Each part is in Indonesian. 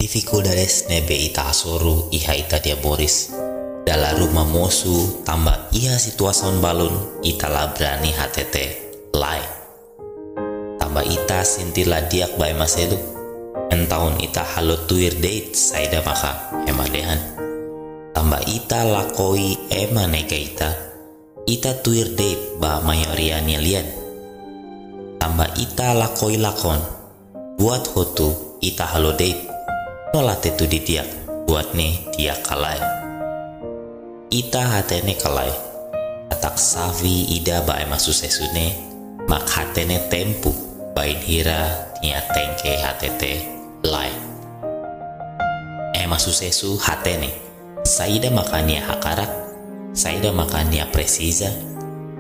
Dificuldades nebe ita asuru iha ita dia boris. Dalam rumah mosu tambah iha situasion balun ita labrani hatete lai. Tambah ita sintila diak bai maselu. Entahun ita halo tuir date saida maka emadehan. Tambah ita lakoi ema nega ita tuir date ba mayoriannya lian. Tambah ita lakoi lakon buat hotu ita halo date. Nolat itu di diak buat nih diak kalai. Ita hatene kalai. Atak savi ida ba ema susesune mak hatene tempu bain hira nia tengke hatete lai. Ema susesu hatene. Saida makania hakarak. Saida makania presisa.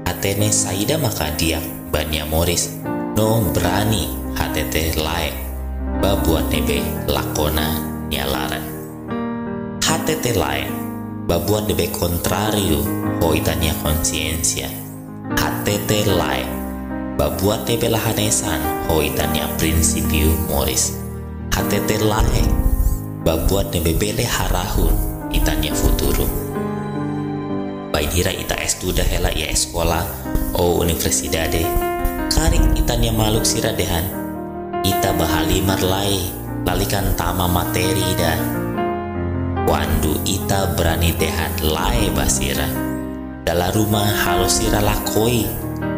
Hatene saida makania bania moris. No berani hatete lai. Babuat nebe lakona nyalaran. Hatete lain. Babuat nebe kontrario hoitania konsiensia. Hatete lain. Babuat nebe lahanesan hoitania prinsipiu moris. Hatete lain. Babuat nebe bele harahun itania futuro. Baidira ita estuda hela ia sekolah o universidade. Karik itania maluk siradehan. Ita bahalimar lai lalikan tama materi ida. Wandu ita berani dehan lai basira. Dalam rumah halus sira lakoi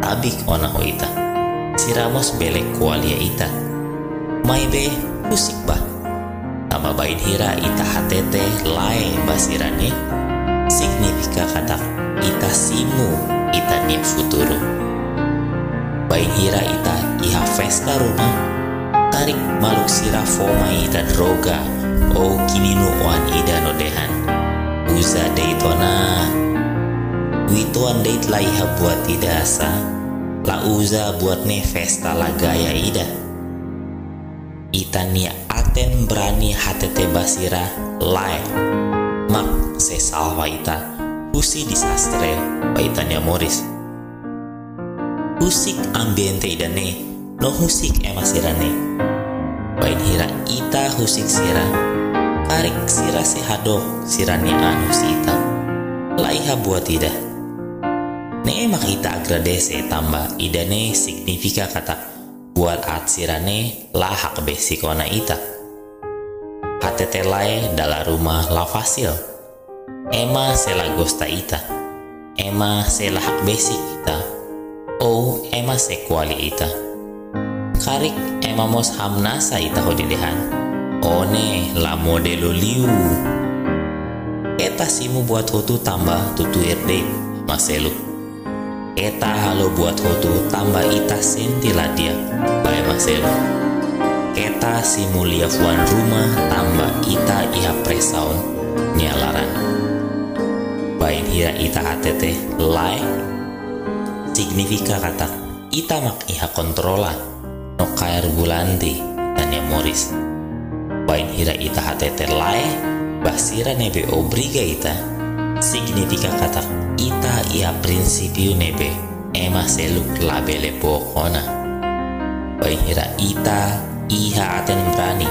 tabik ona ho ita. Siramos belek kualia ita. Mai be musik bah. Tama bain hira ita hatete lai basirane. Signifika kata ita simu ita ni futuro. Bain hira ita iha festa rumah. Tarik maluk sira foma ita droga o kininu oan ida no dehan. Uza deitona wituan deit laiha buat ida asa. La uza buat ne festa la gaya ida. Ita nia aten berani hatete basira lai. Mak sesalva ita husi disastre baitanya moris. Husik ambiente ida ne no husik ema sirane. Bain hira ita husik sira. Karik sira sehadok siranya anu sita. Laiha buat ida. Ne emak ita agradese tambah idane signifika kata buat at sirane lahak besikona ita. Hatete lae dalam rumah la fasil. Ema sela gosta ita. Ema sela hak besik ita. O ema sekuali ita. Karik ema mos hamnasa ita hodidehan. One la modelo liu. Eta simu buat hotu tambah tutuir date maselu. Eta halo buat hotu tambah ita sentila dia bae maselu. Eta simu liafuan rumah tambah ita iha presaun nyalaran. Bain hira ita atete lai. Signifika kata ita mak iha kontrolan. No kair bulanti tanya moris. Bain hira ita hatete lai basira nebe obriga ita. Signifika kata ita ia prinsipiu nebe ema seluk labele pokona. Bain hira ita iha aten berani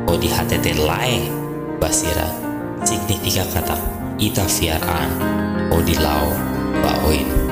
o di hatete lai basira. Signifika kata ita fiaran o di lau baoin.